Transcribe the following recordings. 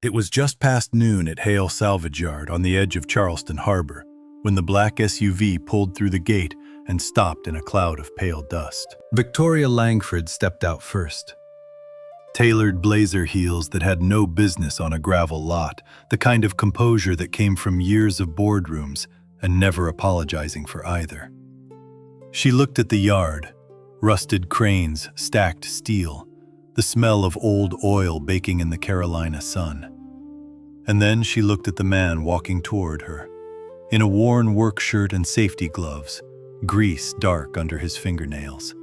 It was just past noon at Hale Salvage Yard on the edge of Charleston Harbor when the black SUV pulled through the gate and stopped in a cloud of pale dust. Victoria Langford stepped out first. Tailored blazer heels that had no business on a gravel lot, the kind of composure that came from years of boardrooms and never apologizing for either. She looked at the yard, rusted cranes, stacked steel, the smell of old oil baking in the Carolina sun. And then she looked at the man walking toward her, in a worn work shirt and safety gloves, grease dark under his fingernails.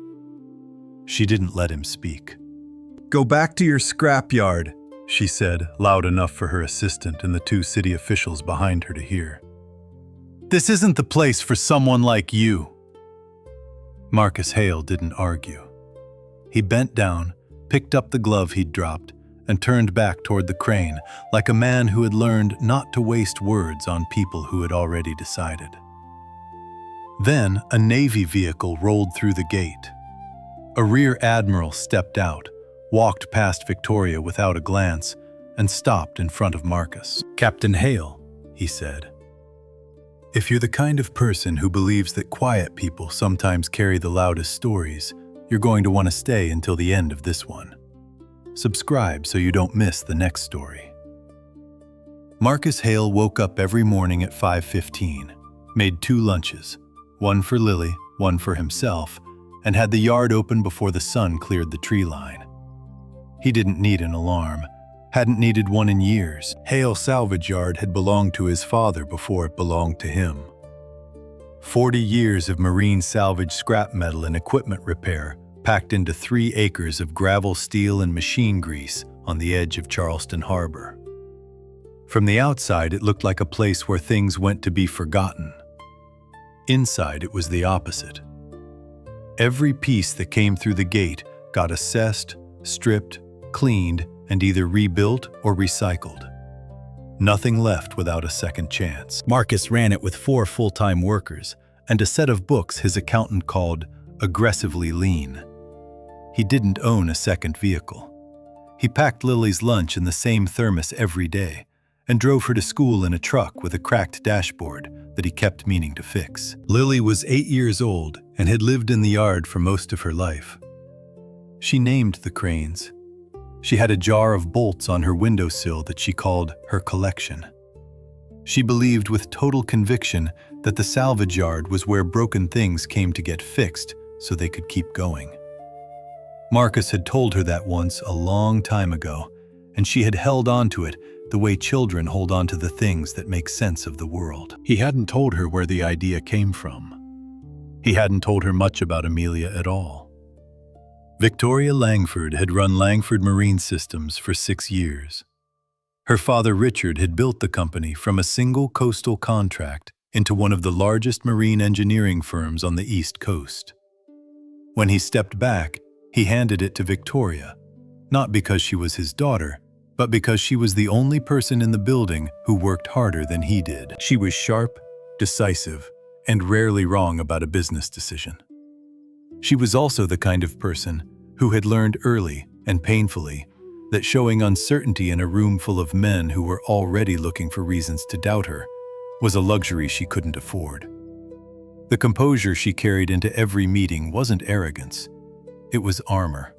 She didn't let him speak. "Go back to your scrapyard," she said, loud enough for her assistant and the two city officials behind her to hear. "This isn't the place for someone like you." Marcus Hale didn't argue. He bent down, picked up the glove he'd dropped, and turned back toward the crane, like a man who had learned not to waste words on people who had already decided. Then a Navy vehicle rolled through the gate. A rear admiral stepped out, walked past Victoria without a glance, and stopped in front of Marcus. "Captain Hale," he said. "If you're the kind of person who believes that quiet people sometimes carry the loudest stories, you're going to want to stay until the end of this one. Subscribe so you don't miss the next story." Marcus Hale woke up every morning at 5:15, made 2 lunches, one for Lily, one for himself, and had the yard open before the sun cleared the tree line. He didn't need an alarm, hadn't needed one in years. Hale Salvage Yard had belonged to his father before it belonged to him. 40 years of marine salvage scrap metal and equipment repair packed into 3 acres of gravel, steel, and machine grease on the edge of Charleston Harbor. From the outside, it looked like a place where things went to be forgotten. Inside, it was the opposite. Every piece that came through the gate got assessed, stripped, cleaned, and either rebuilt or recycled. Nothing left without a second chance. Marcus ran it with 4 full-time workers and a set of books his accountant called aggressively lean. He didn't own a second vehicle. He packed Lily's lunch in the same thermos every day and drove her to school in a truck with a cracked dashboard that he kept meaning to fix. Lily was 8 years old and had lived in the yard for most of her life. She named the cranes. She had a jar of bolts on her windowsill that she called her collection. She believed with total conviction that the salvage yard was where broken things came to get fixed so they could keep going. Marcus had told her that once a long time ago, and she had held on to it the way children hold on to the things that make sense of the world. He hadn't told her where the idea came from. He hadn't told her much about Amelia at all. Victoria Langford had run Langford Marine Systems for 6 years. Her father Richard had built the company from a single coastal contract into one of the largest marine engineering firms on the East Coast. When he stepped back, he handed it to Victoria, not because she was his daughter, but because she was the only person in the building who worked harder than he did. She was sharp, decisive, and rarely wrong about a business decision. She was also the kind of person who had learned early and painfully that showing uncertainty in a room full of men who were already looking for reasons to doubt her was a luxury she couldn't afford. The composure she carried into every meeting wasn't arrogance. It was armor.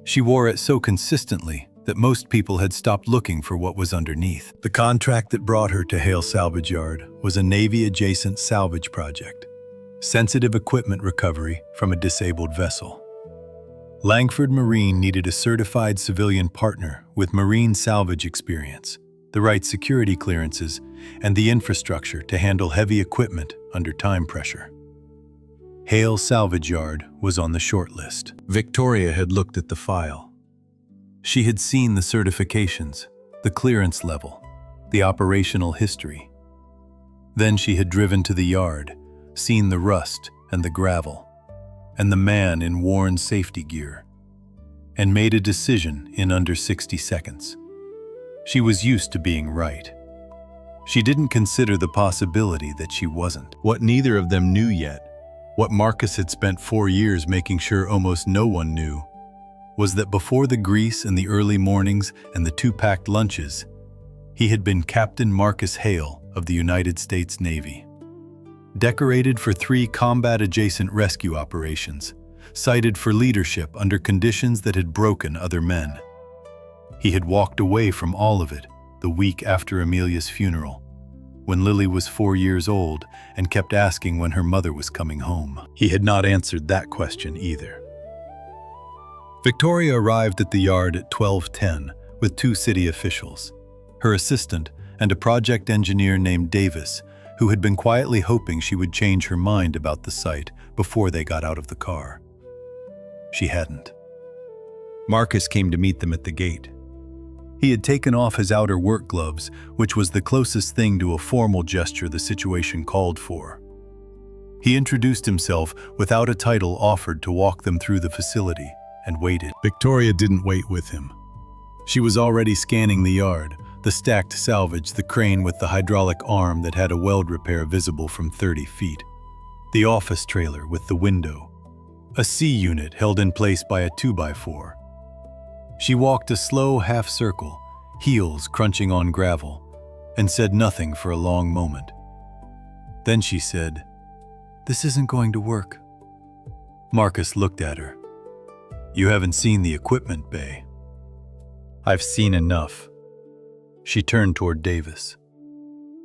She wore it so consistently that most people had stopped looking for what was underneath. The contract that brought her to Hale Salvage Yard was a Navy-adjacent salvage project, sensitive equipment recovery from a disabled vessel. Langford Marine needed a certified civilian partner with marine salvage experience, the right security clearances, and the infrastructure to handle heavy equipment under time pressure. Hale Salvage Yard was on the short list. Victoria had looked at the file. She had seen the certifications, the clearance level, the operational history. Then she had driven to the yard, seen the rust and the gravel, and the man in worn safety gear, and made a decision in under 60 seconds. She was used to being right. She didn't consider the possibility that she wasn't. What neither of them knew yet, what Marcus had spent 4 years making sure almost no one knew, was that before the grease and the early mornings and the two packed lunches, he had been Captain Marcus Hale of the United States Navy. Decorated for 3 combat-adjacent rescue operations, cited for leadership under conditions that had broken other men. He had walked away from all of it the week after Amelia's funeral, when Lily was 4 years old and kept asking when her mother was coming home. He had not answered that question either. Victoria arrived at the yard at 12:10 with 2 city officials, her assistant and a project engineer named Davis, who had been quietly hoping she would change her mind about the site before they got out of the car. She hadn't. Marcus came to meet them at the gate. He had taken off his outer work gloves, which was the closest thing to a formal gesture the situation called for. He introduced himself without a title, offered to walk them through the facility, and waited. Victoria didn't wait with him. She was already scanning the yard, the stacked salvage, the crane with the hydraulic arm that had a weld repair visible from 30 feet, the office trailer with the window, a C unit held in place by a 2x4. She walked a slow half circle, heels crunching on gravel, and said nothing for a long moment. Then she said, "This isn't going to work." Marcus looked at her. "You haven't seen the equipment bay." "I've seen enough." She turned toward Davis.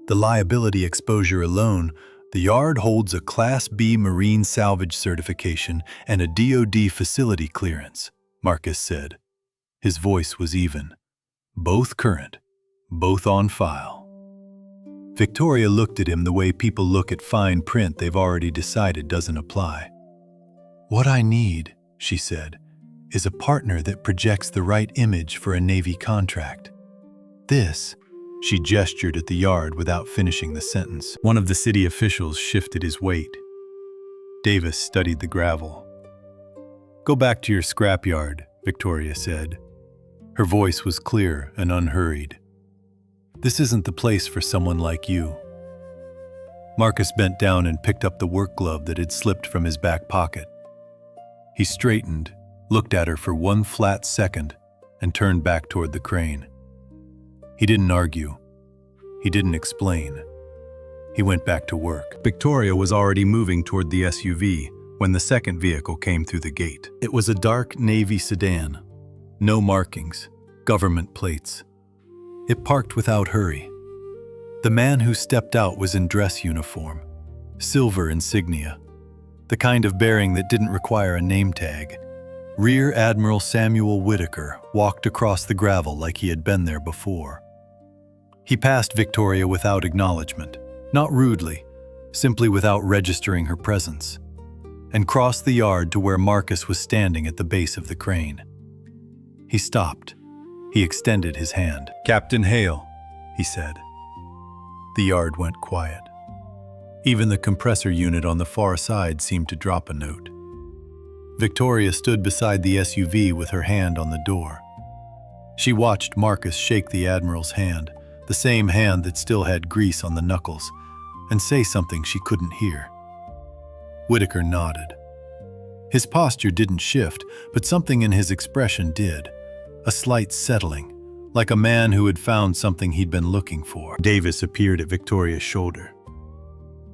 "The liability exposure alone, the yard holds a Class B Marine Salvage certification and a DoD facility clearance," Marcus said. His voice was even. "Both current, both on file." Victoria looked at him the way people look at fine print they've already decided doesn't apply. "What I need," she said, "is a partner that projects the right image for a Navy contract. This," she gestured at the yard without finishing the sentence. One of the city officials shifted his weight. Davis studied the gravel. "Go back to your scrapyard," Victoria said. Her voice was clear and unhurried. "This isn't the place for someone like you." Marcus bent down and picked up the work glove that had slipped from his back pocket. He straightened, looked at her for one flat second, and turned back toward the crane. He didn't argue. He didn't explain. He went back to work. Victoria was already moving toward the SUV when the second vehicle came through the gate. It was a dark Navy sedan. No markings, government plates. It parked without hurry. The man who stepped out was in dress uniform, silver insignia, the kind of bearing that didn't require a name tag. Rear Admiral Samuel Whitaker walked across the gravel like he had been there before. He passed Victoria without acknowledgement, not rudely, simply without registering her presence, and crossed the yard to where Marcus was standing at the base of the crane. He stopped. He extended his hand. "Captain Hale," he said. The yard went quiet. Even the compressor unit on the far side seemed to drop a note. Victoria stood beside the SUV with her hand on the door. She watched Marcus shake the Admiral's hand, the same hand that still had grease on the knuckles, and say something she couldn't hear. Whitaker nodded. His posture didn't shift, but something in his expression did. A slight settling, like a man who had found something he'd been looking for. Davis appeared at Victoria's shoulder.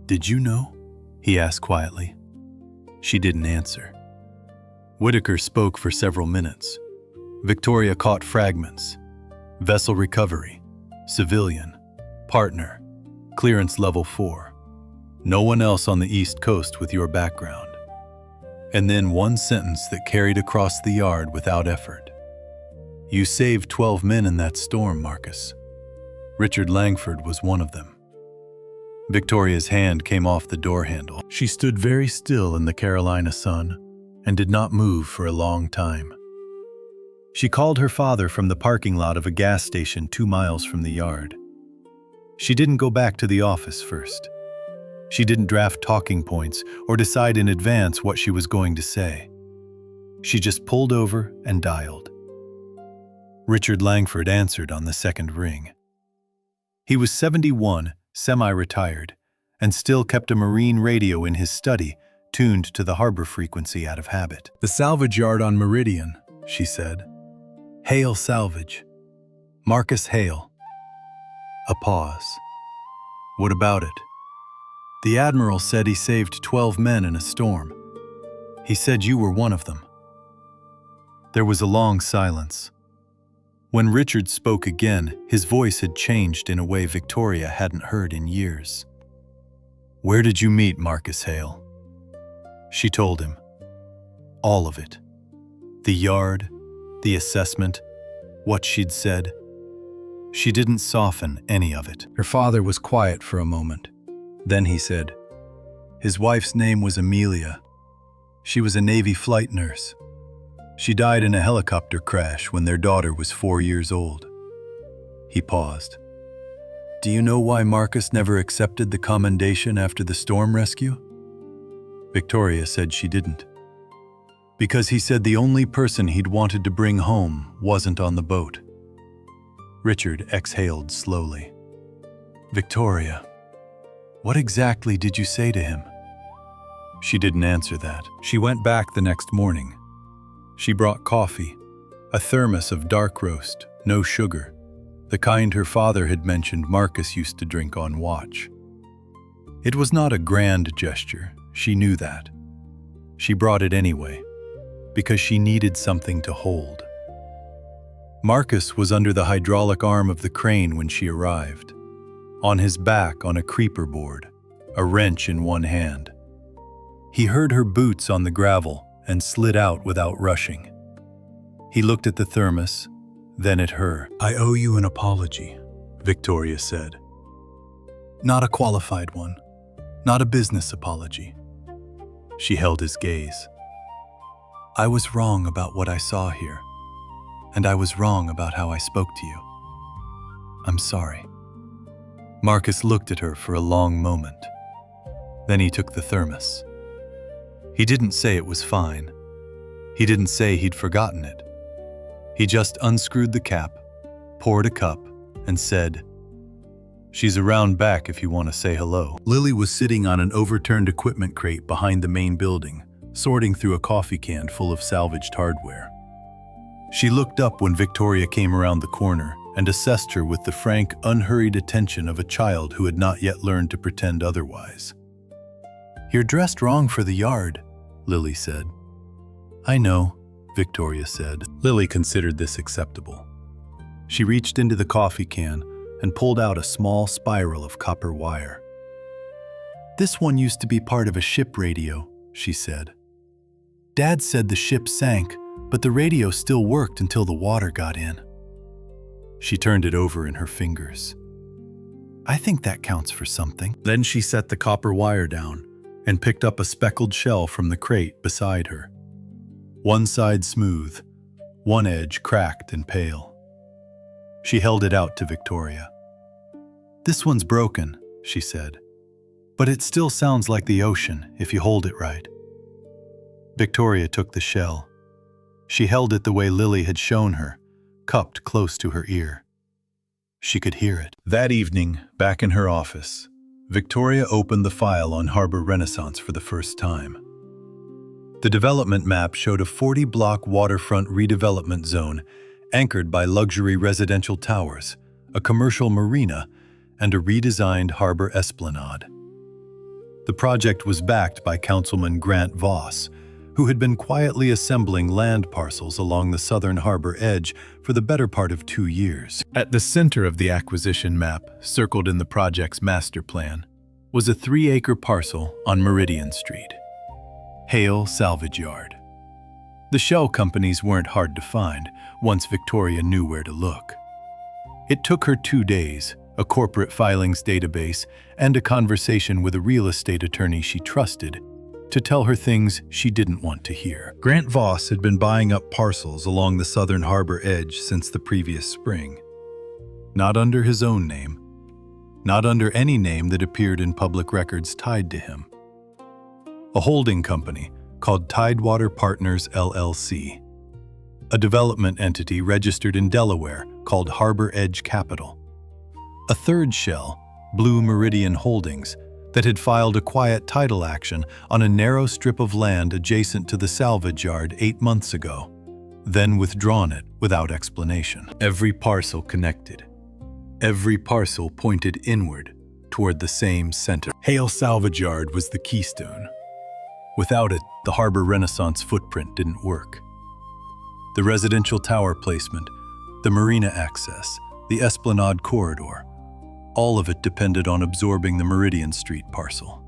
"Did you know?" he asked quietly. She didn't answer. Whitaker spoke for several minutes. Victoria caught fragments. Vessel recovery, civilian, partner, clearance level 4. No one else on the East Coast with your background. And then one sentence that carried across the yard without effort. "You saved 12 men in that storm, Marcus. Richard Langford was one of them." Victoria's hand came off the door handle. She stood very still in the Carolina sun and did not move for a long time. She called her father from the parking lot of a gas station 2 miles from the yard. She didn't go back to the office first. She didn't draft talking points or decide in advance what she was going to say. She just pulled over and dialed. Richard Langford answered on the second ring. He was 71, semi-retired, and still kept a marine radio in his study, tuned to the harbor frequency out of habit. "The salvage yard on Meridian," she said. Hale Salvage. Marcus Hale. A pause. What about it? The Admiral said he saved 12 men in a storm. He said you were one of them. There was a long silence. When Richard spoke again, his voice had changed in a way Victoria hadn't heard in years. Where did you meet Marcus Hale? She told him. All of it. The yard, the assessment, what she'd said. She didn't soften any of it. Her father was quiet for a moment. Then he said, his wife's name was Amelia. She was a Navy flight nurse. She died in a helicopter crash when their daughter was 4 years old. He paused. Do you know why Marcus never accepted the commendation after the storm rescue? Victoria said she didn't. Because he said the only person he'd wanted to bring home wasn't on the boat. Richard exhaled slowly. Victoria, what exactly did you say to him? She didn't answer that. She went back the next morning. She brought coffee, a thermos of dark roast, no sugar, the kind her father had mentioned Marcus used to drink on watch. It was not a grand gesture, she knew that. She brought it anyway, because she needed something to hold. Marcus was under the hydraulic arm of the crane when she arrived, on his back on a creeper board, a wrench in one hand. He heard her boots on the gravel and slid out without rushing. He looked at the thermos, then at her. I owe you an apology, Victoria said. Not a qualified one, not a business apology. She held his gaze. I was wrong about what I saw here, and I was wrong about how I spoke to you. I'm sorry. Marcus looked at her for a long moment. Then he took the thermos. He didn't say it was fine. He didn't say he'd forgotten it. He just unscrewed the cap, poured a cup, and said, She's around back if you want to say hello. Lily was sitting on an overturned equipment crate behind the main building, sorting through a coffee can full of salvaged hardware. She looked up when Victoria came around the corner and assessed her with the frank, unhurried attention of a child who had not yet learned to pretend otherwise. You're dressed wrong for the yard, Lily said. I know, Victoria said. Lily considered this acceptable. She reached into the coffee can and pulled out a small spiral of copper wire. This one used to be part of a ship radio, she said. Dad said the ship sank, but the radio still worked until the water got in. She turned it over in her fingers. I think that counts for something. Then she set the copper wire down and picked up a speckled shell from the crate beside her. One side smooth, one edge cracked and pale. She held it out to Victoria. This one's broken, she said, but it still sounds like the ocean if you hold it right. Victoria took the shell. She held it the way Lily had shown her, cupped close to her ear. She could hear it. That evening, back in her office, Victoria opened the file on Harbor Renaissance for the first time. The development map showed a 40-block waterfront redevelopment zone anchored by luxury residential towers, a commercial marina, and a redesigned harbor esplanade. The project was backed by Councilman Grant Voss, who had been quietly assembling land parcels along the southern harbor edge for the better part of 2 years. At the center of the acquisition map, circled in the project's master plan, was a 3-acre parcel on Meridian Street. Hale Salvage Yard. The shell companies weren't hard to find once Victoria knew where to look. It took her 2 days, a corporate filings database, and a conversation with a real estate attorney she trusted to tell her things she didn't want to hear. Grant Voss had been buying up parcels along the southern harbor edge since the previous spring. Not under his own name, not under any name that appeared in public records tied to him. A holding company called Tidewater Partners LLC. A development entity registered in Delaware called Harbor Edge Capital. A third shell, Blue Meridian Holdings, that had filed a quiet title action on a narrow strip of land adjacent to the salvage yard 8 months ago, then withdrawn it without explanation. Every parcel connected. Every parcel pointed inward toward the same center. Hale Salvage Yard was the keystone. Without it, the harbor Renaissance footprint didn't work. The residential tower placement, the marina access, the Esplanade corridor, all of it depended on absorbing the Meridian Street parcel.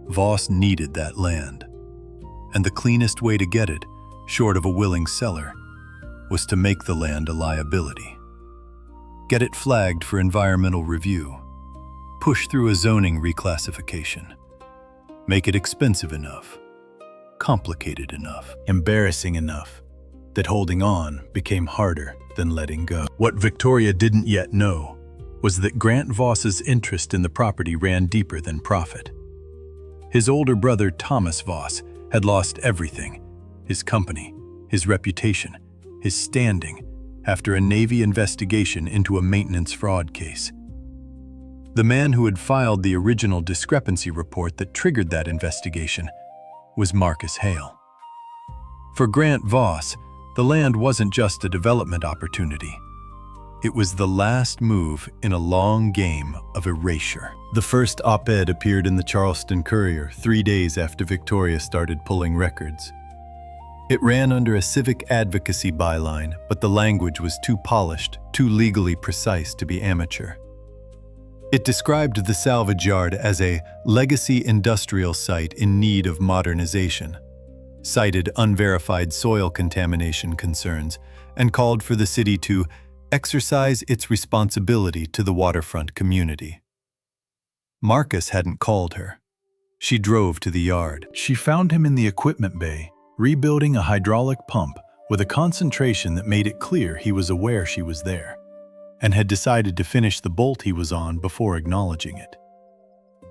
Voss needed that land, and the cleanest way to get it, short of a willing seller, was to make the land a liability. Get it flagged for environmental review, push through a zoning reclassification, make it expensive enough, complicated enough, embarrassing enough, that holding on became harder than letting go. What Victoria didn't yet know was that Grant Voss's interest in the property ran deeper than profit. His older brother, Thomas Voss, had lost everything: his company, his reputation, his standing, after a Navy investigation into a maintenance fraud case. The man who had filed the original discrepancy report that triggered that investigation was Marcus Hale. For Grant Voss, the land wasn't just a development opportunity. It was the last move in a long game of erasure. The first op-ed appeared in the Charleston Courier 3 days after Victoria started pulling records. It ran under a civic advocacy byline, but the language was too polished, too legally precise to be amateur. It described the salvage yard as a legacy industrial site in need of modernization, cited unverified soil contamination concerns, and called for the city to exercise its responsibility to the waterfront community. Marcus hadn't called her. She drove to the yard. She found him in the equipment bay, rebuilding a hydraulic pump with a concentration that made it clear he was aware she was there, and had decided to finish the bolt he was on before acknowledging it.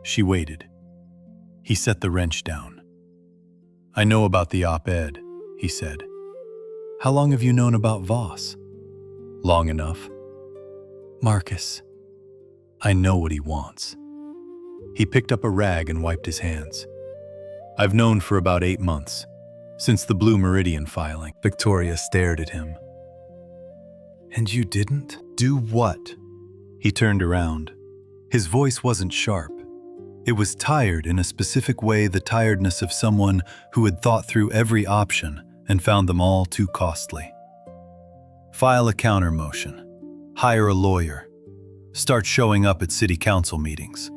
She waited. He set the wrench down. "I know about the op-ed," he said. "How long have you known about Voss?" "Long enough." "Marcus, I know what he wants." He picked up a rag and wiped his hands. "I've known for about 8 months, since the Blue Meridian filing." Victoria stared at him. "And you didn't?" "Do what?" He turned around. His voice wasn't sharp. It was tired in a specific way, the tiredness of someone who had thought through every option and found them all too costly. "File a counter motion. Hire a lawyer. Start showing up at city council meetings."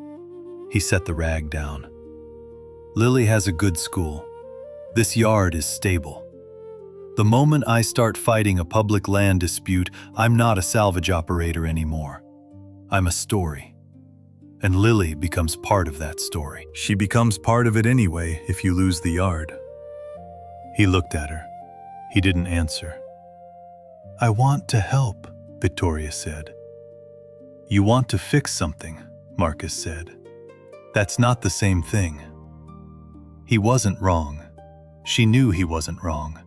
He set the rag down. "Lily has a good school. This yard is stable. The moment I start fighting a public land dispute, I'm not a salvage operator anymore. I'm a story. And Lily becomes part of that story. She becomes part of it anyway if you lose the yard." He looked at her. He didn't answer. "I want to help," Victoria said. "You want to fix something," Marcus said. "That's not the same thing." He wasn't wrong. She knew he wasn't wrong.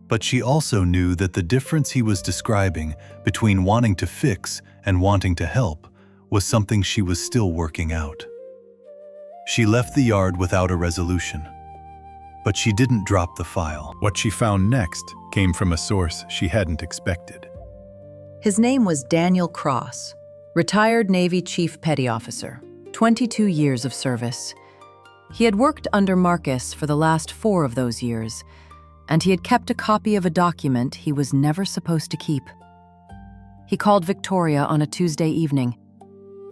But she also knew that the difference he was describing between wanting to fix and wanting to help was something she was still working out. She left the yard without a resolution. But she didn't drop the file. What she found next came from a source she hadn't expected. His name was Daniel Cross, retired Navy Chief Petty Officer, 22 years of service. He had worked under Marcus for the last 4 of those years, and he had kept a copy of a document he was never supposed to keep. He called Victoria on a Tuesday evening.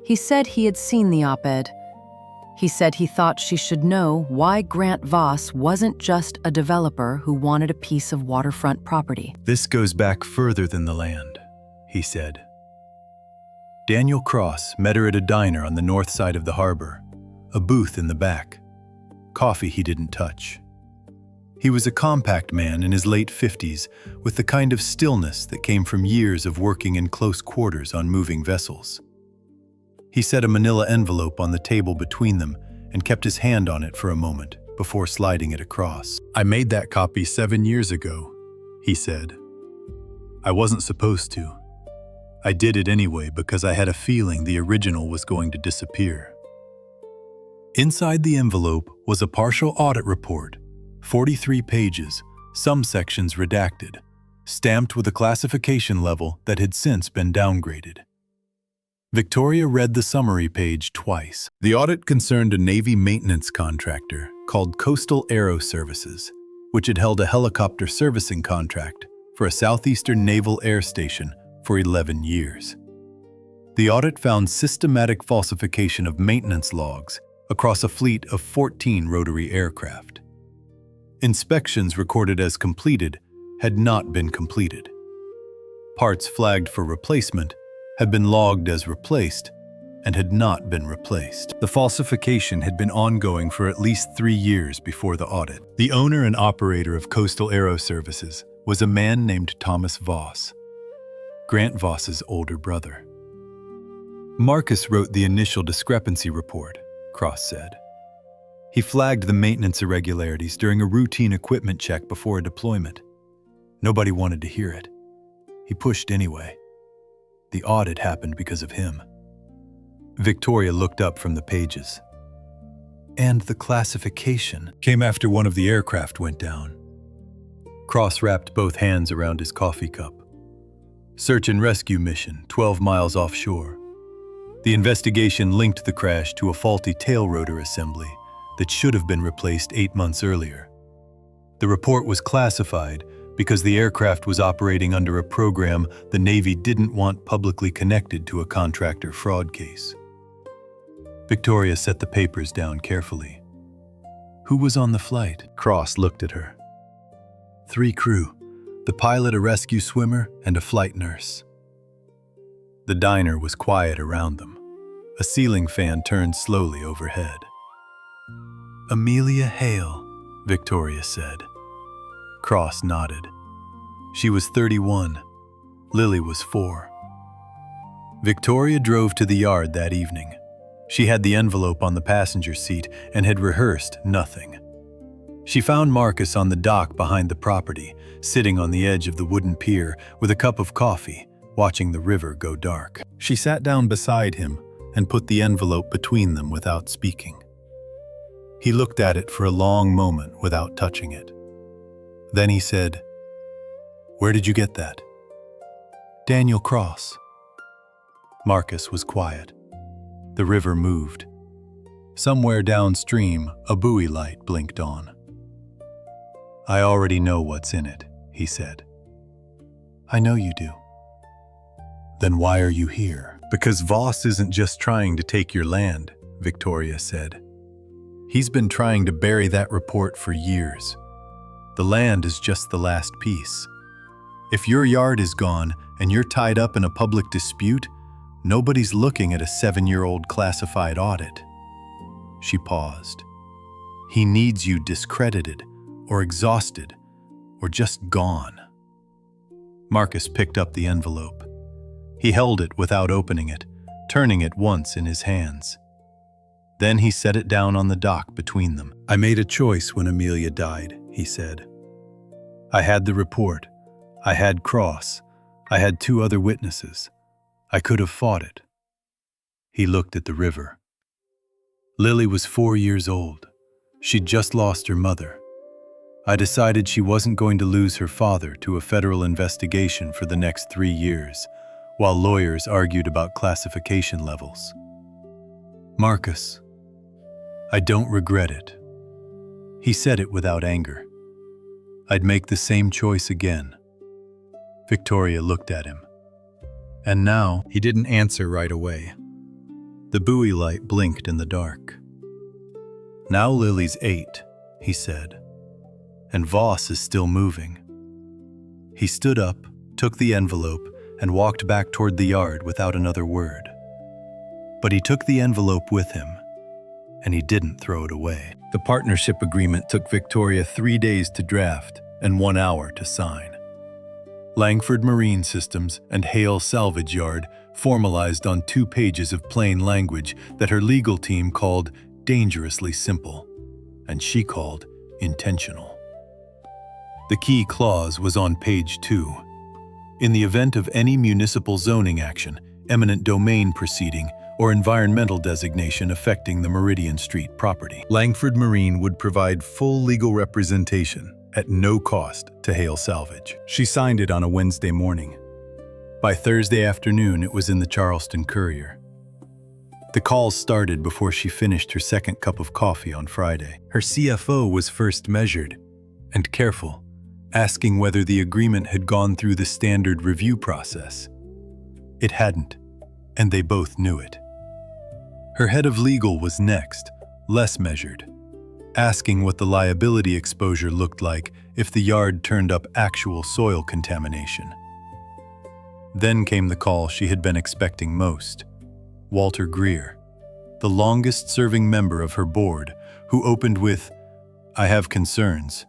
He said he had seen the op-ed. He said he thought she should know why Grant Voss wasn't just a developer who wanted a piece of waterfront property. "This goes back further than the land," he said. Daniel Cross met her at a diner on the north side of the harbor, a booth in the back. Coffee he didn't touch. He was a compact man in his late 50s with the kind of stillness that came from years of working in close quarters on moving vessels. He set a manila envelope on the table between them and kept his hand on it for a moment before sliding it across. "I made that copy 7 years ago," he said. "I wasn't supposed to. I did it anyway because I had a feeling the original was going to disappear." Inside the envelope was a partial audit report, 43 pages, some sections redacted, stamped with a classification level that had since been downgraded. Victoria read the summary page twice. The audit concerned a Navy maintenance contractor called Coastal Aero Services, which had held a helicopter servicing contract for a southeastern naval air station for 11 years. The audit found systematic falsification of maintenance logs across a fleet of 14 rotary aircraft. Inspections recorded as completed had not been completed. Parts flagged for replacement had been logged as replaced and had not been replaced. The falsification had been ongoing for at least 3 years before the audit. The owner and operator of Coastal Aero Services was a man named Thomas Voss, Grant Voss's older brother. Marcus wrote the initial discrepancy report, Cross said. He flagged the maintenance irregularities during a routine equipment check before a deployment. Nobody wanted to hear it. He pushed anyway. The audit happened because of him. Victoria looked up from the pages. And the classification came after one of the aircraft went down. Cross wrapped both hands around his coffee cup. Search and rescue mission, 12 miles offshore. The investigation linked the crash to a faulty tail rotor assembly that should have been replaced 8 months earlier. The report was classified because the aircraft was operating under a program the Navy didn't want publicly connected to a contractor fraud case. Victoria set the papers down carefully. Who was on the flight? Cross looked at her. 3 crew, the pilot, a rescue swimmer, and a flight nurse. The diner was quiet around them. A ceiling fan turned slowly overhead. Amelia Hale, Victoria said. Cross nodded. She was 31. Lily was 4. Victoria drove to the yard that evening. She had the envelope on the passenger seat and had rehearsed nothing. She found Marcus on the dock behind the property, sitting on the edge of the wooden pier with a cup of coffee, watching the river go dark. She sat down beside him and put the envelope between them without speaking. He looked at it for a long moment without touching it. Then he said, "Where did you get that?" "Daniel Cross." Marcus was quiet. The river moved. Somewhere downstream, a buoy light blinked on. "I already know what's in it," he said. "I know you do." "Then why are you here?" "Because Voss isn't just trying to take your land," Victoria said. "He's been trying to bury that report for years. The land is just the last piece. If your yard is gone and you're tied up in a public dispute, nobody's looking at a 7-year-old classified audit." She paused. "He needs you discredited, or exhausted, or just gone." Marcus picked up the envelope. He held it without opening it, turning it once in his hands. Then he set it down on the dock between them. "I made a choice when Amelia died," he said. "I had the report. I had Cross. I had 2 other witnesses. I could have fought it." He looked at the river. Lily was 4 years old. She'd just lost her mother. I decided she wasn't going to lose her father to a federal investigation for the next 3 years, while lawyers argued about classification levels. "Marcus, I don't regret it." He said it without anger. "I'd make the same choice again." Victoria looked at him. And now, he didn't answer right away. The buoy light blinked in the dark. "Now Lily's 8, he said, "and Voss is still moving." He stood up, took the envelope, and walked back toward the yard without another word. But he took the envelope with him, and he didn't throw it away. The partnership agreement took Victoria 3 days to draft and 1 hour to sign. Langford Marine Systems and Hale Salvage Yard formalized on 2 pages of plain language that her legal team called dangerously simple, and she called intentional. The key clause was on page 2. In the event of any municipal zoning action, eminent domain proceeding, or environmental designation affecting the Meridian Street property, Langford Marine would provide full legal representation at no cost to Hale Salvage. She signed it on a Wednesday morning. By Thursday afternoon, it was in the Charleston Courier. The calls started before she finished her second cup of coffee on Friday. Her CFO was first measured and careful, asking whether the agreement had gone through the standard review process. It hadn't, and they both knew it. Her head of legal was next, less measured, asking what the liability exposure looked like if the yard turned up actual soil contamination. Then came the call she had been expecting most. Walter Greer, the longest-serving member of her board, who opened with, "I have concerns,"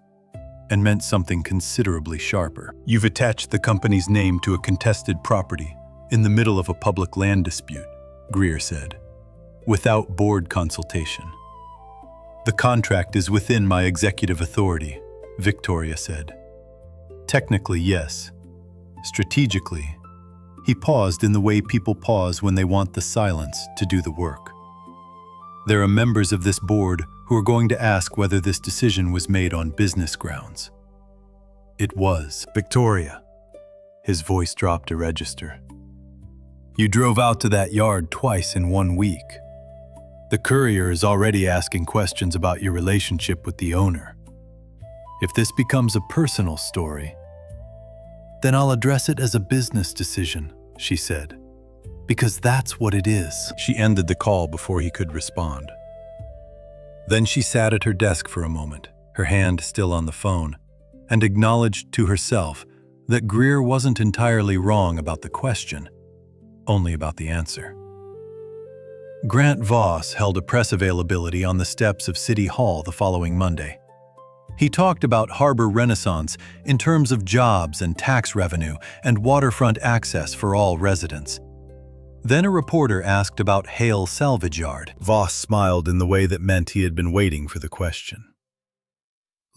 and meant something considerably sharper. "You've attached the company's name to a contested property in the middle of a public land dispute," Greer said, "without board consultation." "The contract is within my executive authority," Victoria said. "Technically, yes. Strategically," he paused in the way people pause when they want the silence to do the work. "There are members of this board who are going to ask whether this decision was made on business grounds." It was. "Victoria," his voice dropped a register. "You drove out to that yard twice in 1 week. The Courier is already asking questions about your relationship with the owner. If this becomes a personal story, then I'll address it as a business decision," she said, "because that's what it is." She ended the call before he could respond. Then she sat at her desk for a moment, her hand still on the phone, and acknowledged to herself that Greer wasn't entirely wrong about the question, only about the answer. Grant Voss held a press availability on the steps of City Hall the following Monday. He talked about harbor renaissance in terms of jobs and tax revenue and waterfront access for all residents. Then a reporter asked about Hale Salvage Yard. Voss smiled in the way that meant he had been waiting for the question.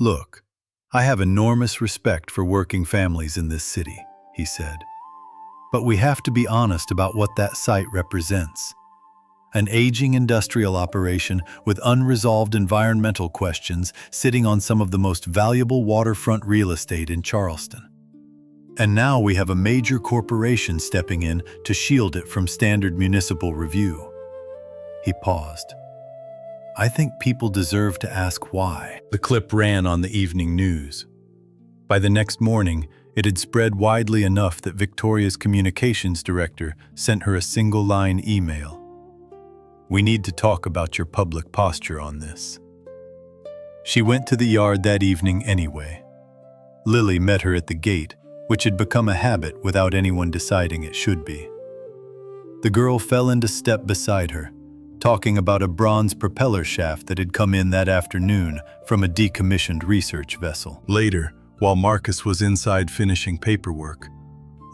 "Look, I have enormous respect for working families in this city," he said. "But we have to be honest about what that site represents. An aging industrial operation with unresolved environmental questions sitting on some of the most valuable waterfront real estate in Charleston. And now we have a major corporation stepping in to shield it from standard municipal review." He paused. "I think people deserve to ask why." The clip ran on the evening news. By the next morning, it had spread widely enough that Victoria's communications director sent her a single-line email. "We need to talk about your public posture on this." She went to the yard that evening anyway. Lily met her at the gate, which had become a habit without anyone deciding it should be. The girl fell into step beside her, talking about a bronze propeller shaft that had come in that afternoon from a decommissioned research vessel. Later, while Marcus was inside finishing paperwork,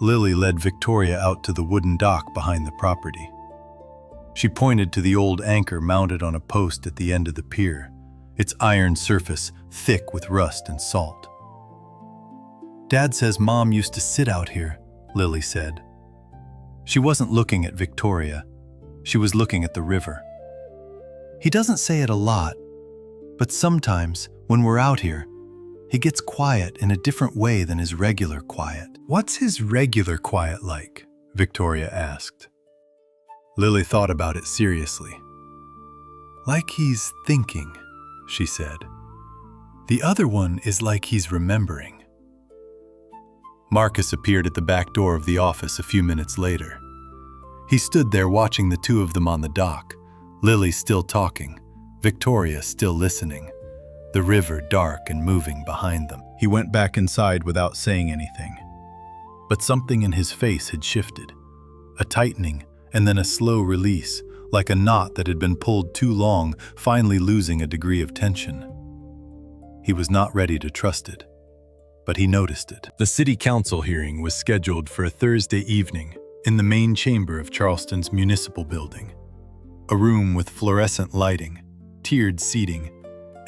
Lily led Victoria out to the wooden dock behind the property. She pointed to the old anchor mounted on a post at the end of the pier, its iron surface thick with rust and salt. "Dad says Mom used to sit out here," Lily said. She wasn't looking at Victoria. She was looking at the river. "He doesn't say it a lot, but sometimes, when we're out here, he gets quiet in a different way than his regular quiet." "What's his regular quiet like?" Victoria asked. Lily thought about it seriously. "Like he's thinking," she said. "The other one is like he's remembering." Marcus appeared at the back door of the office a few minutes later. He stood there watching the two of them on the dock, Lily still talking, Victoria still listening, the river dark and moving behind them. He went back inside without saying anything. But something in his face had shifted, a tightening and then a slow release, like a knot that had been pulled too long, finally losing a degree of tension. He was not ready to trust it, but he noticed it. The city council hearing was scheduled for a Thursday evening in the main chamber of Charleston's municipal building, a room with fluorescent lighting, tiered seating,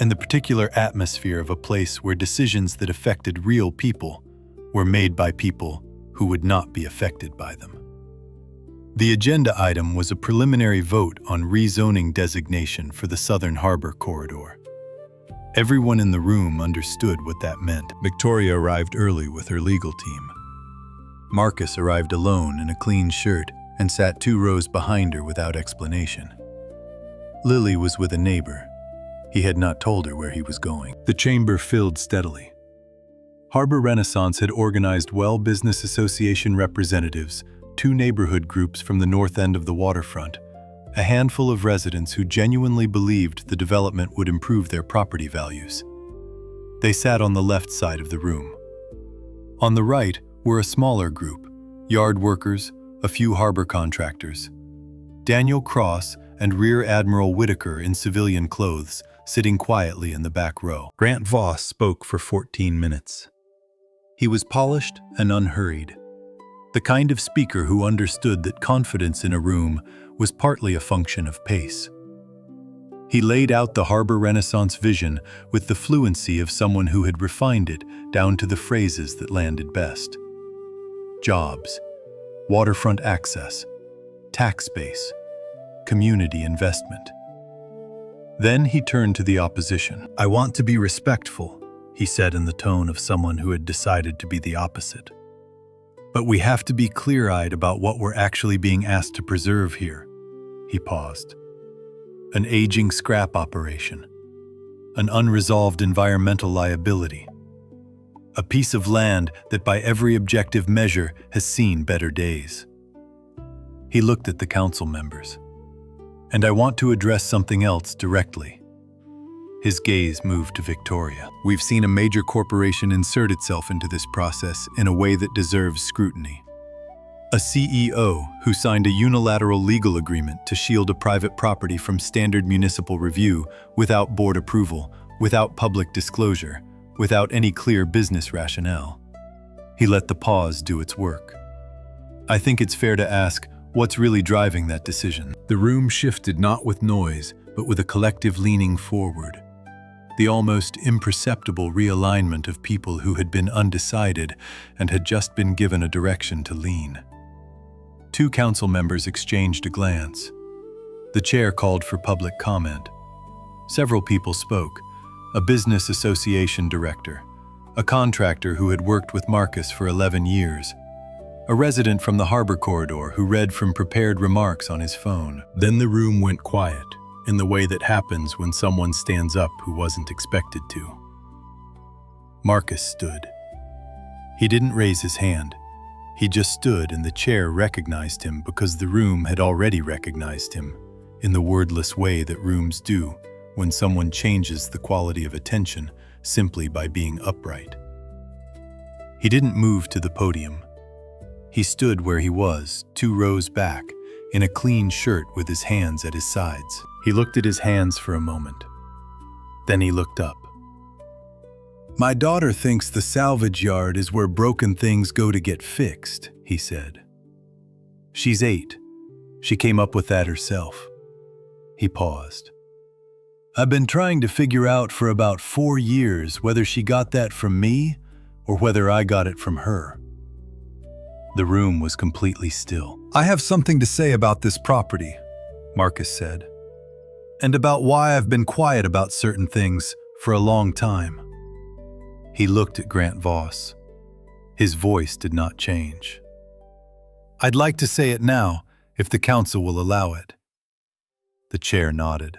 and the particular atmosphere of a place where decisions that affected real people were made by people who would not be affected by them. The agenda item was a preliminary vote on rezoning designation for the Southern Harbor Corridor. Everyone in the room understood what that meant. Victoria arrived early with her legal team. Marcus arrived alone in a clean shirt and sat 2 rows behind her without explanation. Lily was with a neighbor. He had not told her where he was going. The chamber filled steadily. Harbor Renaissance had organized Well Business Association representatives, 2 neighborhood groups from the north end of the waterfront, a handful of residents who genuinely believed the development would improve their property values. They sat on the left side of the room. On the right were a smaller group, yard workers, a few harbor contractors. Daniel Cross and Rear Admiral Whitaker in civilian clothes, sitting quietly in the back row. Grant Voss spoke for 14 minutes. He was polished and unhurried, the kind of speaker who understood that confidence in a room was partly a function of pace. He laid out the Harbor Renaissance vision with the fluency of someone who had refined it down to the phrases that landed best. Jobs, waterfront access, tax base, community investment. Then he turned to the opposition. "I want to be respectful," he said in the tone of someone who had decided to be the opposite. "But we have to be clear-eyed about what we're actually being asked to preserve here." He paused. An aging scrap operation, an unresolved environmental liability, a piece of land that by every objective measure has seen better days. He looked at the council members. "And I want to address something else directly." His gaze moved to Victoria. "We've seen a major corporation insert itself into this process in a way that deserves scrutiny. A CEO who signed a unilateral legal agreement to shield a private property from standard municipal review without board approval, without public disclosure, without any clear business rationale." He let the pause do its work. "I think it's fair to ask, what's really driving that decision?" The room shifted not with noise, but with a collective leaning forward. The almost imperceptible realignment of people who had been undecided and had just been given a direction to lean. 2 council members exchanged a glance. The chair called for public comment. Several people spoke: a business association director, a contractor who had worked with Marcus for 11 years, a resident from the harbor corridor who read from prepared remarks on his phone. Then the room went quiet, in the way that happens when someone stands up who wasn't expected to. Marcus stood. He didn't raise his hand. He just stood, and the chair recognized him because the room had already recognized him, in the wordless way that rooms do when someone changes the quality of attention simply by being upright. He didn't move to the podium. He stood where he was, 2 rows back, in a clean shirt with his hands at his sides. He looked at his hands for a moment. Then he looked up. "My daughter thinks the salvage yard is where broken things go to get fixed," he said. "She's 8. She came up with that herself." He paused. "I've been trying to figure out for about 4 years whether she got that from me or whether I got it from her." The room was completely still. "I have something to say about this property," Marcus said, "and about why I've been quiet about certain things for a long time." He looked at Grant Voss. His voice did not change. "I'd like to say it now, if the council will allow it." The chair nodded.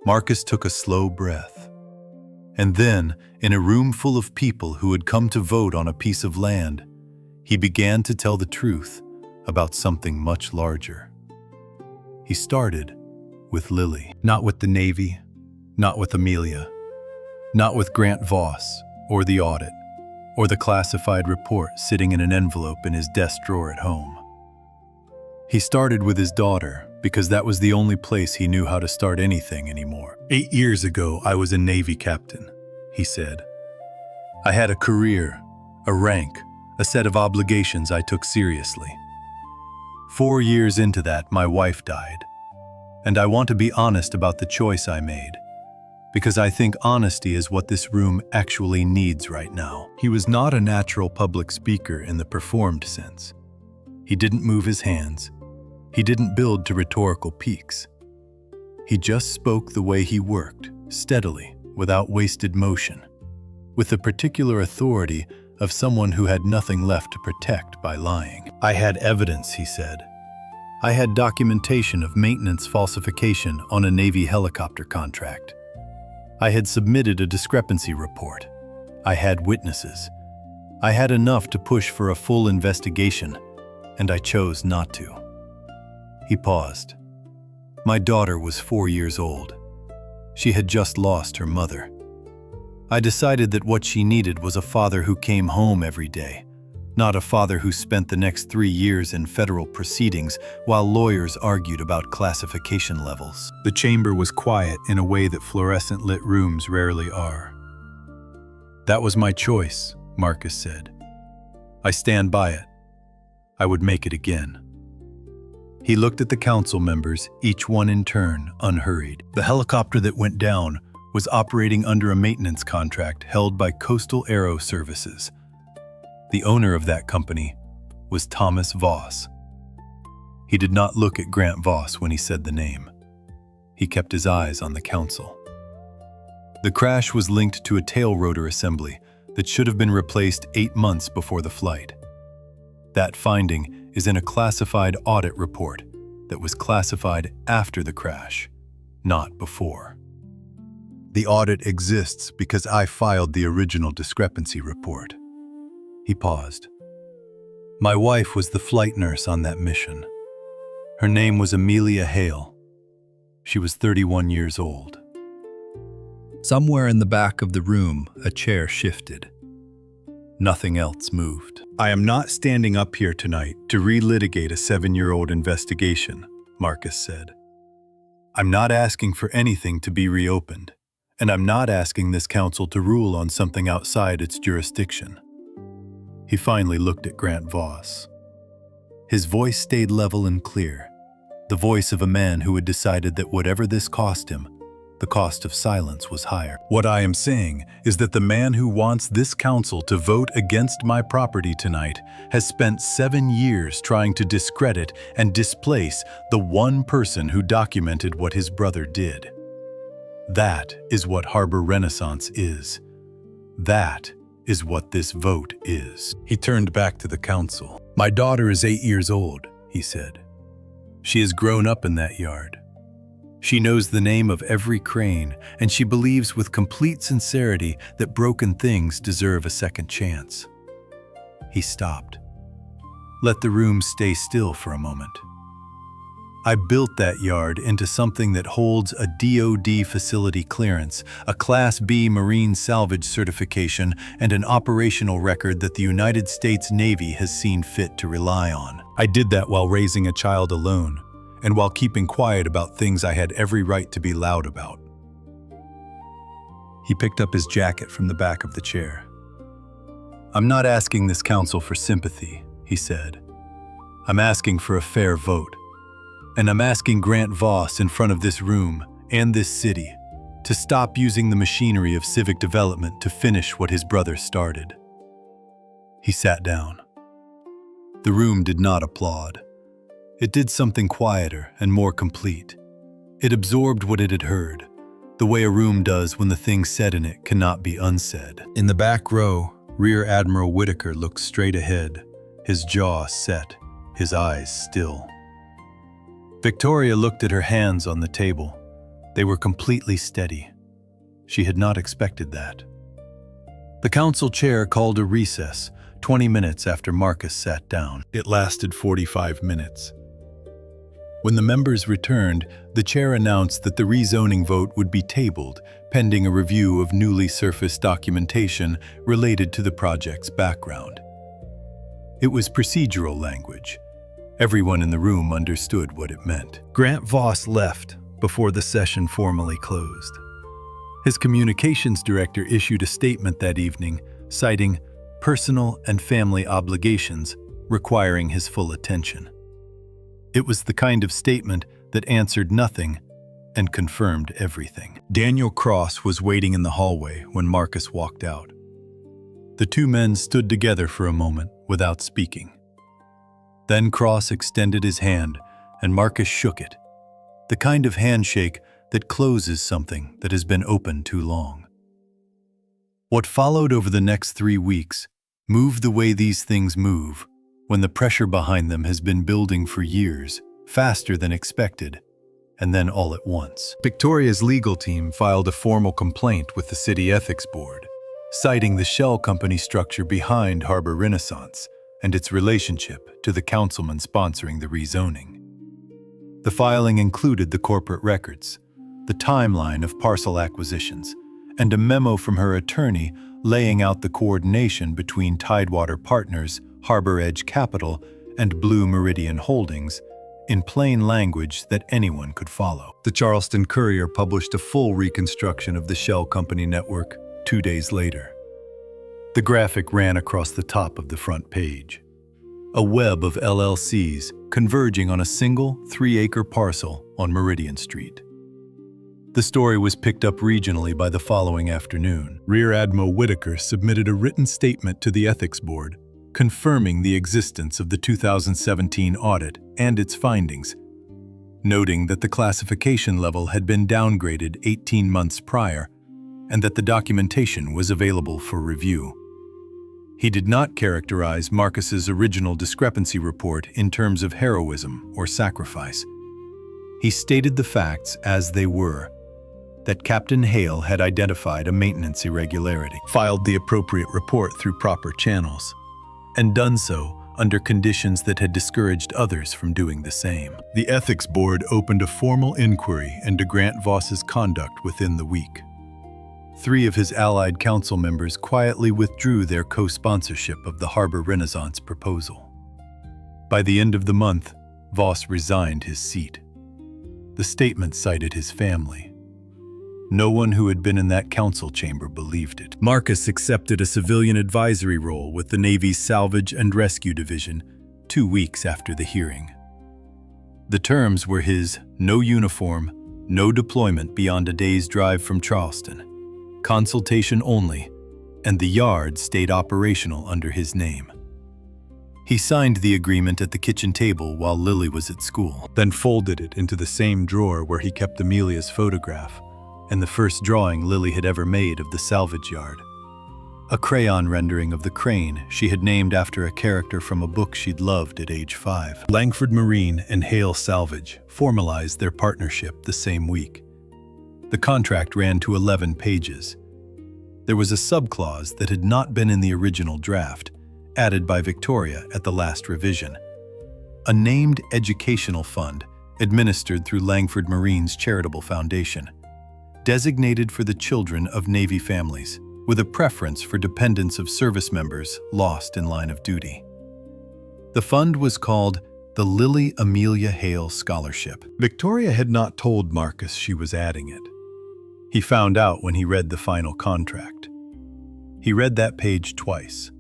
Marcus took a slow breath. And then, in a room full of people who had come to vote on a piece of land, he began to tell the truth about something much larger. He started with Lily, not with the Navy, not with Amelia, not with Grant Voss, or the audit, or the classified report sitting in an envelope in his desk drawer at home. He started with his daughter because that was the only place he knew how to start anything anymore. 8 years ago, I was a Navy captain, he said. I had a career, a rank, a set of obligations I took seriously. 4 years into that, my wife died. And I want to be honest about the choice I made, because I think honesty is what this room actually needs right now. He was not a natural public speaker in the performed sense. He didn't move his hands. He didn't build to rhetorical peaks. He just spoke the way he worked, steadily, without wasted motion, with the particular authority of someone who had nothing left to protect by lying. I had evidence, he said. I had documentation of maintenance falsification on a Navy helicopter contract. I had submitted a discrepancy report. I had witnesses. I had enough to push for a full investigation, and I chose not to. He paused. My daughter was 4 years old. She had just lost her mother. I decided that what she needed was a father who came home every day, not a father who spent the next 3 years in federal proceedings while lawyers argued about classification levels. The chamber was quiet in a way that fluorescent-lit rooms rarely are. That was my choice, Marcus said. I stand by it. I would make it again. He looked at the council members, each one in turn, unhurried. The helicopter that went down was operating under a maintenance contract held by Coastal Aero Services. The owner of that company was Thomas Voss. He did not look at Grant Voss when he said the name. He kept his eyes on the council. The crash was linked to a tail rotor assembly that should have been replaced 8 months before the flight. That finding is in a classified audit report that was classified after the crash, not before. The audit exists because I filed the original discrepancy report. He paused. My wife was the flight nurse on that mission. Her name was Amelia Hale. She was 31 years old. Somewhere in the back of the room, a chair shifted. Nothing else moved. I am not standing up here tonight to relitigate a 7-year-old investigation, Marcus said. I'm not asking for anything to be reopened, and I'm not asking this council to rule on something outside its jurisdiction. He finally looked at Grant Voss. His voice stayed level and clear, the voice of a man who had decided that whatever this cost him, the cost of silence was higher. What I am saying is that the man who wants this council to vote against my property tonight has spent 7 years trying to discredit and displace the one person who documented what his brother did. That is what Harbor Renaissance is. That is what this vote is. He turned back to the council. My daughter is 8 years old, he said. She has grown up in that yard. She knows the name of every crane, and she believes with complete sincerity that broken things deserve a second chance. He stopped. Let the room stay still for a moment. I built that yard into something that holds a DoD facility clearance, a Class B Marine salvage certification, and an operational record that the United States Navy has seen fit to rely on. I did that while raising a child alone, and while keeping quiet about things I had every right to be loud about. He picked up his jacket from the back of the chair. I'm not asking this council for sympathy, he said. I'm asking for a fair vote. And I'm asking Grant Voss in front of this room and this city to stop using the machinery of civic development to finish what his brother started. He sat down. The room did not applaud. It did something quieter and more complete. It absorbed what it had heard, the way a room does when the things said in it cannot be unsaid. In the back row, Rear Admiral Whitaker looked straight ahead, his jaw set, his eyes still. Victoria looked at her hands on the table. They were completely steady. She had not expected that. The council chair called a recess 20 minutes after Marcus sat down. It lasted 45 minutes. When the members returned, the chair announced that the rezoning vote would be tabled pending a review of newly surfaced documentation related to the project's background. It was procedural language. Everyone in the room understood what it meant. Grant Voss left before the session formally closed. His communications director issued a statement that evening, citing personal and family obligations requiring his full attention. It was the kind of statement that answered nothing and confirmed everything. Daniel Cross was waiting in the hallway when Marcus walked out. The two men stood together for a moment without speaking. Then Cross extended his hand, and Marcus shook it, the kind of handshake that closes something that has been open too long. What followed over the next 3 weeks moved the way these things move, when the pressure behind them has been building for years, faster than expected, and then all at once. Victoria's legal team filed a formal complaint with the City Ethics Board, citing the shell company structure behind Harbor Renaissance and its relationship to the councilman sponsoring the rezoning. The filing included the corporate records, the timeline of parcel acquisitions, and a memo from her attorney laying out the coordination between Tidewater Partners, Harbor Edge Capital, and Blue Meridian Holdings in plain language that anyone could follow. The Charleston Courier published a full reconstruction of the shell company network 2 days later. The graphic ran across the top of the front page. A web of LLCs converging on a single 3-acre parcel on Meridian Street. The story was picked up regionally by the following afternoon. Rear Admiral Whitaker submitted a written statement to the Ethics Board confirming the existence of the 2017 audit and its findings, noting that the classification level had been downgraded 18 months prior and that the documentation was available for review. He did not characterize Marcus's original discrepancy report in terms of heroism or sacrifice. He stated the facts as they were, that Captain Hale had identified a maintenance irregularity, filed the appropriate report through proper channels, and done so under conditions that had discouraged others from doing the same. The Ethics Board opened a formal inquiry into Grant Voss's conduct within the week. 3 of his allied council members quietly withdrew their co-sponsorship of the Harbor Renaissance proposal. By the end of the month, Voss resigned his seat. The statement cited his family. No one who had been in that council chamber believed it. Marcus accepted a civilian advisory role with the Navy's Salvage and Rescue Division 2 weeks after the hearing. The terms were his no uniform, no deployment beyond a day's drive from Charleston, consultation only, and the yard stayed operational under his name. He signed the agreement at the kitchen table while Lily was at school, then folded it into the same drawer where he kept Amelia's photograph and the first drawing Lily had ever made of the salvage yard. A crayon rendering of the crane she had named after a character from a book she'd loved at age 5. Langford Marine and Hale Salvage formalized their partnership the same week. The contract ran to 11 pages. There was a subclause that had not been in the original draft, added by Victoria at the last revision. A named educational fund administered through Langford Marine's charitable foundation, designated for the children of Navy families, with a preference for dependents of service members lost in line of duty. The fund was called the Lily Amelia Hale Scholarship. Victoria had not told Marcus she was adding it. He found out when he read the final contract. He read that page twice.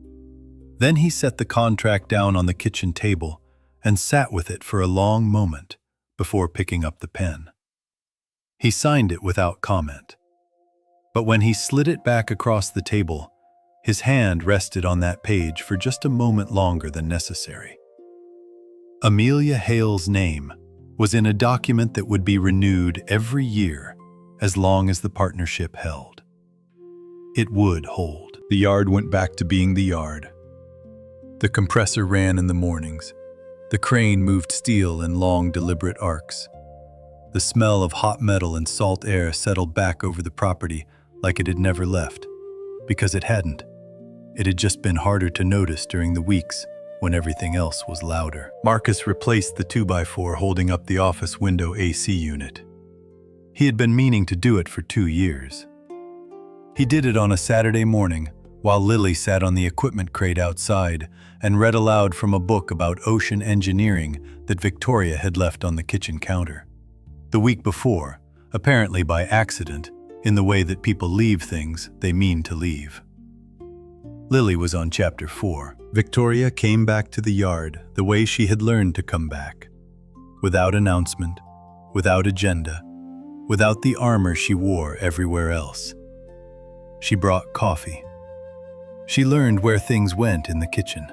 Then he set the contract down on the kitchen table and sat with it for a long moment before picking up the pen. He signed it without comment. But when he slid it back across the table, his hand rested on that page for just a moment longer than necessary. Amelia Hale's name was in a document that would be renewed every year as long as the partnership held. It would hold. The yard went back to being the yard. The compressor ran in the mornings. The crane moved steel in long, deliberate arcs. The smell of hot metal and salt air settled back over the property like it had never left, because it hadn't. It had just been harder to notice during the weeks when everything else was louder. Marcus replaced the 2x4 holding up the office window AC unit. He had been meaning to do it for 2 years. He did it on a Saturday morning while Lily sat on the equipment crate outside and read aloud from a book about ocean engineering that Victoria had left on the kitchen counter. The week before, apparently by accident, in the way that people leave things they mean to leave. Lily was on chapter 4. Victoria came back to the yard the way she had learned to come back. Without announcement, without agenda, without the armor she wore everywhere else. She brought coffee. She learned where things went in the kitchen.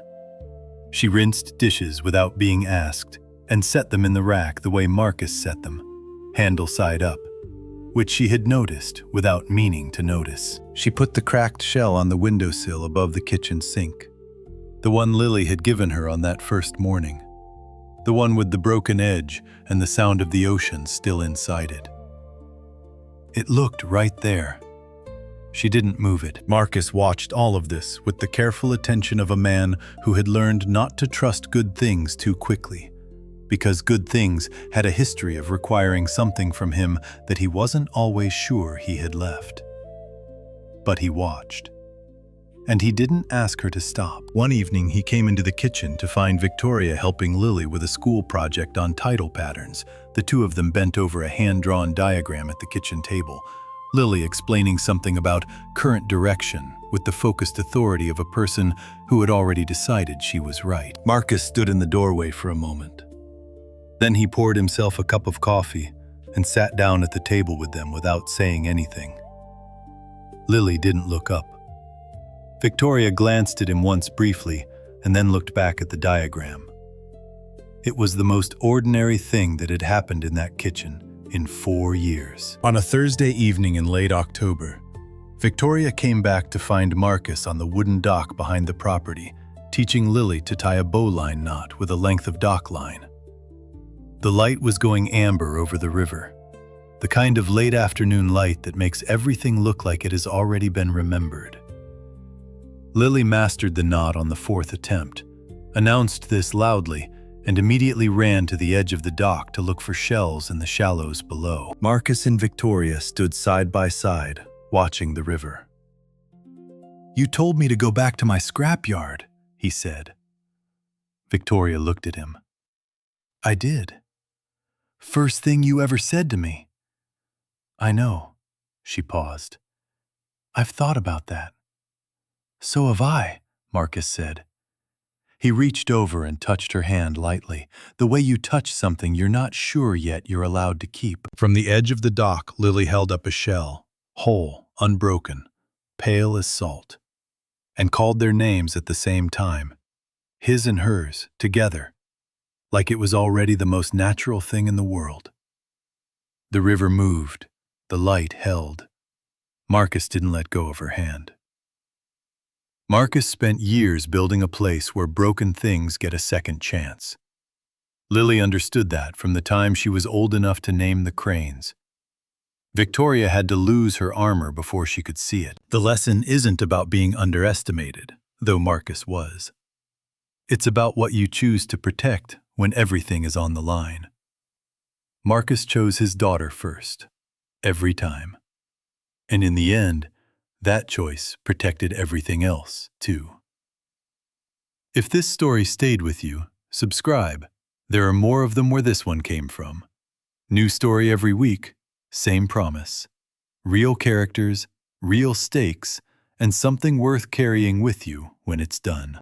She rinsed dishes without being asked and set them in the rack the way Marcus set them, handle side up. which she had noticed without meaning to notice. She put the cracked shell on the windowsill above the kitchen sink, the one Lily had given her on that first morning, the one with the broken edge and the sound of the ocean still inside it. It looked right there. She didn't move it. Marcus watched all of this with the careful attention of a man who had learned not to trust good things too quickly, because good things had a history of requiring something from him that he wasn't always sure he had left. But he watched. And he didn't ask her to stop. One evening, he came into the kitchen to find Victoria helping Lily with a school project on tidal patterns. The two of them bent over a hand-drawn diagram at the kitchen table, Lily explaining something about current direction with the focused authority of a person who had already decided she was right. Marcus stood in the doorway for a moment. Then he poured himself a cup of coffee and sat down at the table with them without saying anything. Lily didn't look up. Victoria glanced at him once briefly and then looked back at the diagram. It was the most ordinary thing that had happened in that kitchen in 4 years. On a Thursday evening in late October, Victoria came back to find Marcus on the wooden dock behind the property, teaching Lily to tie a bowline knot with a length of dock line. The light was going amber over the river, the kind of late afternoon light that makes everything look like it has already been remembered. Lily mastered the knot on the 4th attempt, announced this loudly, and immediately ran to the edge of the dock to look for shells in the shallows below. Marcus and Victoria stood side by side, watching the river. "You told me to go back to my scrapyard," he said. Victoria looked at him. "I did. First thing you ever said to me." "I know." She paused. "I've thought about that." "So have I," Marcus said. He reached over and touched her hand lightly, the way you touch something you're not sure yet you're allowed to keep. From the edge of the dock, Lily held up a shell, whole, unbroken, pale as salt, and called their names at the same time, his and hers, together, like it was already the most natural thing in the world. The river moved, the light held. Marcus didn't let go of her hand. Marcus spent years building a place where broken things get a second chance. Lily understood that from the time she was old enough to name the cranes. Victoria had to lose her armor before she could see it. The lesson isn't about being underestimated, though Marcus was. It's about what you choose to protect when everything is on the line. Marcus chose his daughter first, every time. And in the end, that choice protected everything else, too. If this story stayed with you, subscribe. There are more of them where this one came from. New story every week, same promise. Real characters, real stakes, and something worth carrying with you when it's done.